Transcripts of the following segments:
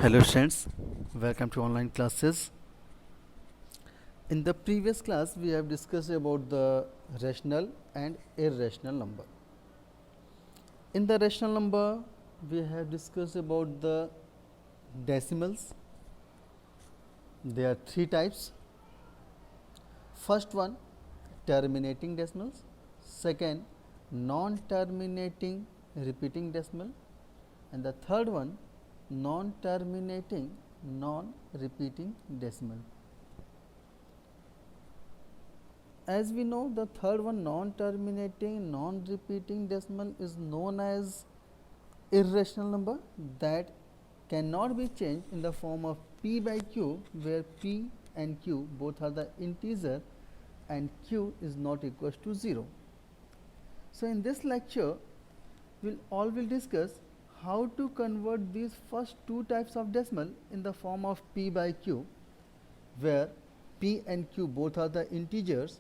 Hello students, welcome to online classes. In the previous class we have discussed about the rational and irrational number. In the rational number we have discussed about the decimals. There are three types. First one, terminating decimals. Second, non-terminating repeating decimal, and the third one, non-terminating non-repeating decimal. As we know, the third one, non-terminating non-repeating decimal, is known as irrational number that cannot be changed in the form of p by q, where p and q both are the integer and q is not equal to 0. So in this lecture we'll discuss how to convert these first two types of decimal in the form of p by q, where p and q both are the integers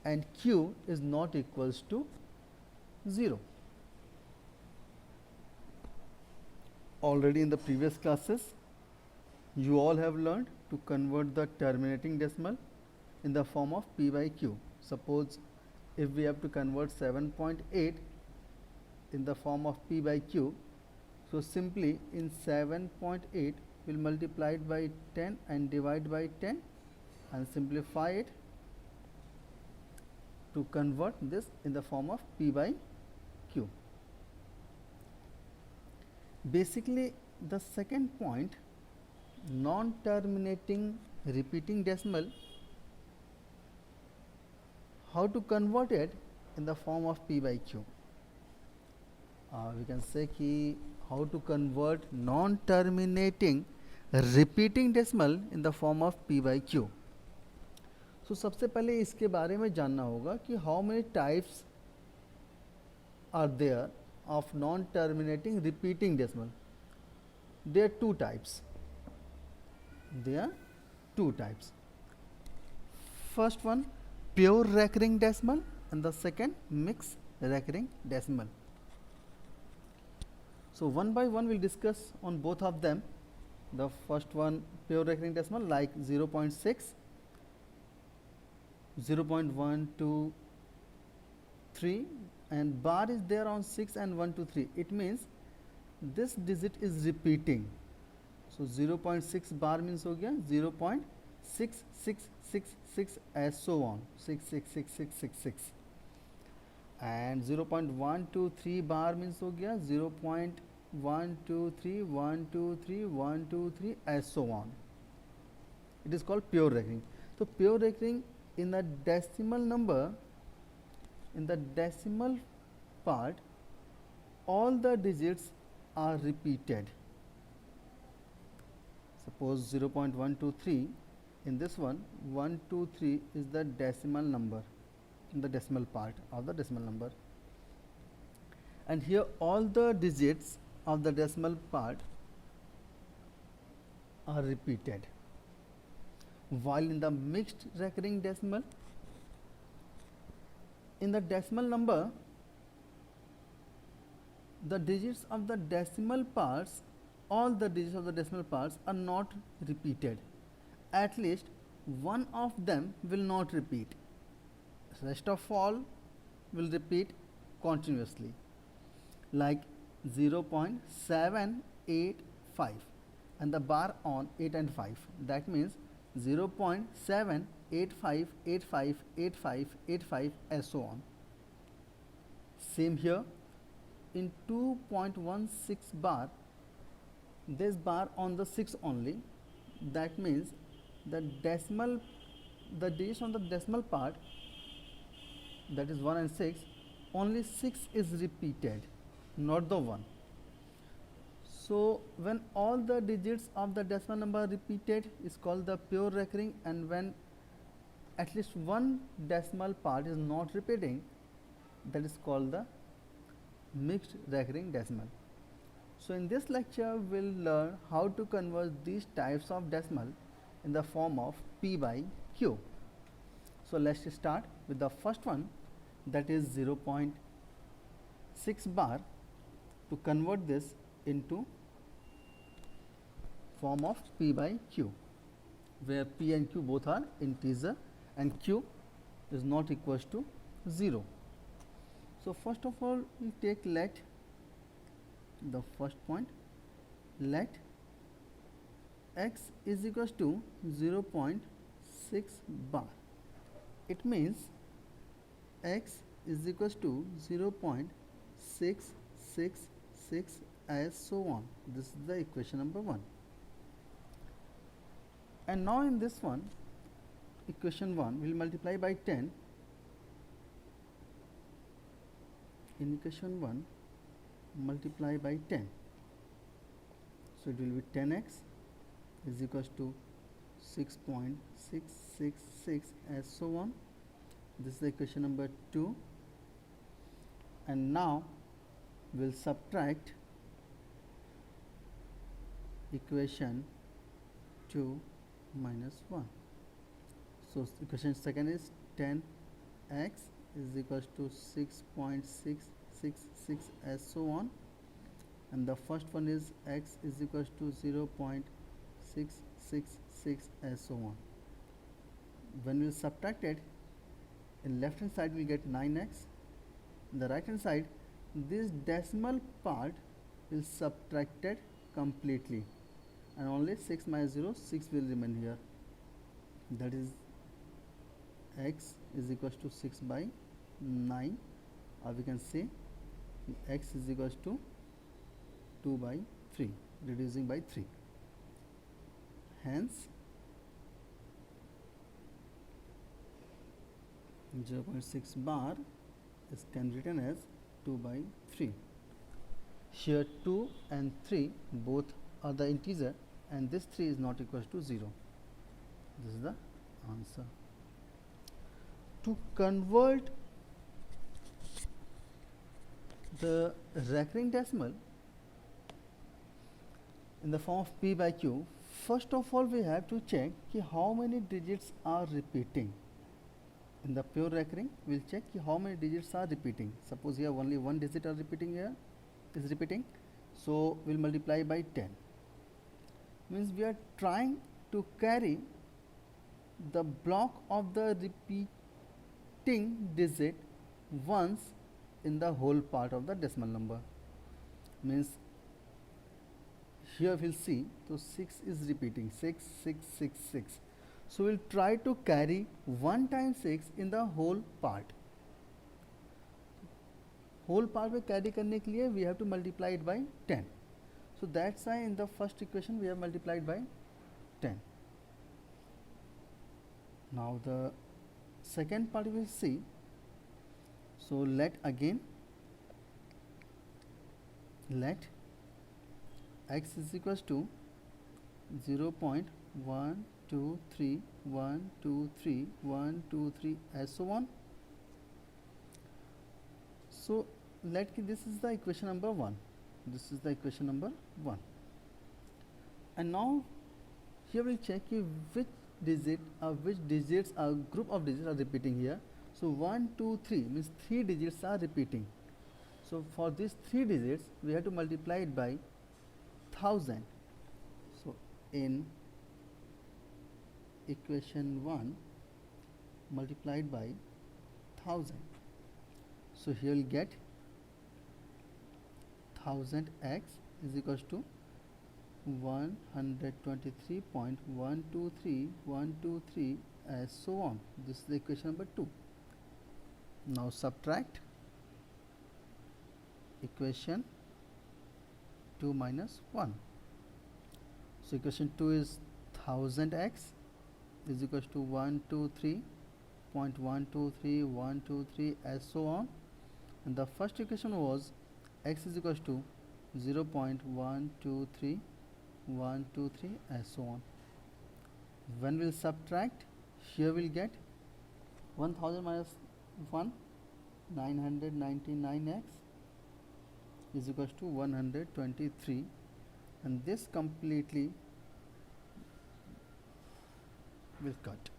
and q is not equals to 0. Already in the previous classes you all have learned to convert the terminating decimal in the form of p by q. Suppose if we have to convert 7.8 in the form of p by q, so simply in 7.8 we'll multiply it by 10 and divide by 10 and simplify it to convert this in the form of p by q. Basically the second point, non-terminating repeating decimal, how to convert it in the form of p by q. We can say कि how to convert non-terminating repeating decimal in the form of p by q. So सबसे पहले इसके बारे में जानना होगा कि how many types are there of non-terminating repeating decimal. There are two types. First one, pure recurring decimal, and the second, mixed recurring decimal. So one by one we'll discuss on both of them. The first one, pure recurring decimal, like 0.6, 0.1, 2, 3, and bar is there on 6 and 1, 2, 3. It means this digit is repeating. So 0.6 bar means हो गया 0.6666 as so on, 66666, and 0.123 bar means हो गया 0.123 123 123 as so on. It is called pure recurring. So pure recurring in the decimal number, in the decimal part, all the digits are repeated. Suppose 0.123, in this one 123 is the decimal number in the decimal part of the decimal number, and here all the digits of the decimal part are repeated. While in the mixed recurring decimal, in the decimal number, the digits of the decimal parts, all the digits of the decimal parts are not repeated. At least one of them will not repeat. Rest of all will repeat continuously, like 0.785 and the bar on 8 and 5. That means 0.785858585 and so on. Same here in 2.16 bar, this bar on the 6 only. That means the digits on the decimal part, that is 1 and 6, only 6 is repeated, not the 1. So when all the digits of the decimal number are repeated is called the pure recurring, and when at least one decimal part is not repeating, that is called the mixed recurring decimal. So in this lecture we'll learn how to convert these types of decimal in the form of p by q. So let's start with the first one, that is 0.6 bar. To convert this into form of p by q, where p and q both are integer and q is not equals to 0. So first of all, we take let the first point, let x is equals to 0.6 bar. It means x is equals to 0.666 as so on. This is the equation number 1. And now in this one, equation 1 will multiply by 10. In equation 1, multiply by 10. So it will be 10x is equals to 6.666 as so on. This is the equation number 2. And now we'll subtract equation 2 minus 1. So equation second is 10x is equals to 6.666 as so on, and the first one is x is equals to 0.666 as so on. When we subtract it, in left hand side we get 9x, in the right hand side this decimal part will subtracted completely, and only 6 minus 0, 6 will remain here. That is x is equals to 6 by 9, or we can say x is equals to 2 by 3, reducing by 3. Hence 0.6 bar is can written as 2 by 3. Here 2 and 3 both are the integer, and this 3 is not equals to 0. This is the answer. To convert the recurring decimal in the form of p by q, first of all we have to check how many digits are repeating. In the pure recurring, we will check how many digits are repeating. Suppose here only one digit are repeating, here is repeating, so we will multiply by 10. Means we are trying to carry the block of the repeating digit once in the whole part of the decimal number. Means here we will see, so 6 is repeating, 6, 6, 6, 6. So we will try to carry 1 times 6 in the whole part. Whole part में carry करने के लिए we have to multiply it by 10. So that's why in the first equation we have multiplied by 10. Now the second part we will see. So let again, let x is equals to 0.123 123 123 as so on. So let this is the equation number 1. This is the equation number 1. And now here we will check which digit or which digits or group of digits are repeating here. So 1 2 3 means 3 digits are repeating. So for these 3 digits we have to multiply it by 1000. So in equation 1 multiplied by 1000. So here we will get 1000x is equals to 123.123 as so on. This is the equation number 2. Now subtract equation 2 minus 1. So equation 2 is 1000x is equals to 123.123 as so on, and the first equation was x is equals to 0.123 as so on. When we will subtract, here we will get 1000 minus 1, 999x is equals to 123, and this completely will cut.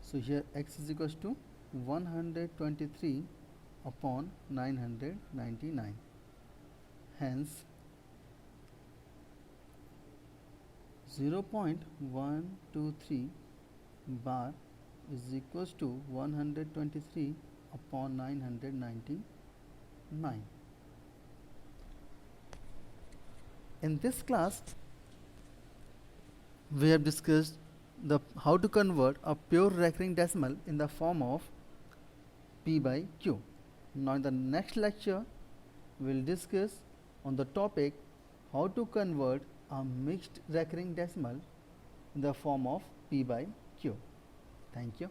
So here x is equals to 123 upon 999. Hence 0.123 bar is equals to 123 upon 999. In this class, we have discussed how to convert a pure recurring decimal in the form of P by Q. Now in the next lecture, we will discuss on the topic how to convert a mixed recurring decimal in the form of P by Q. Thank you.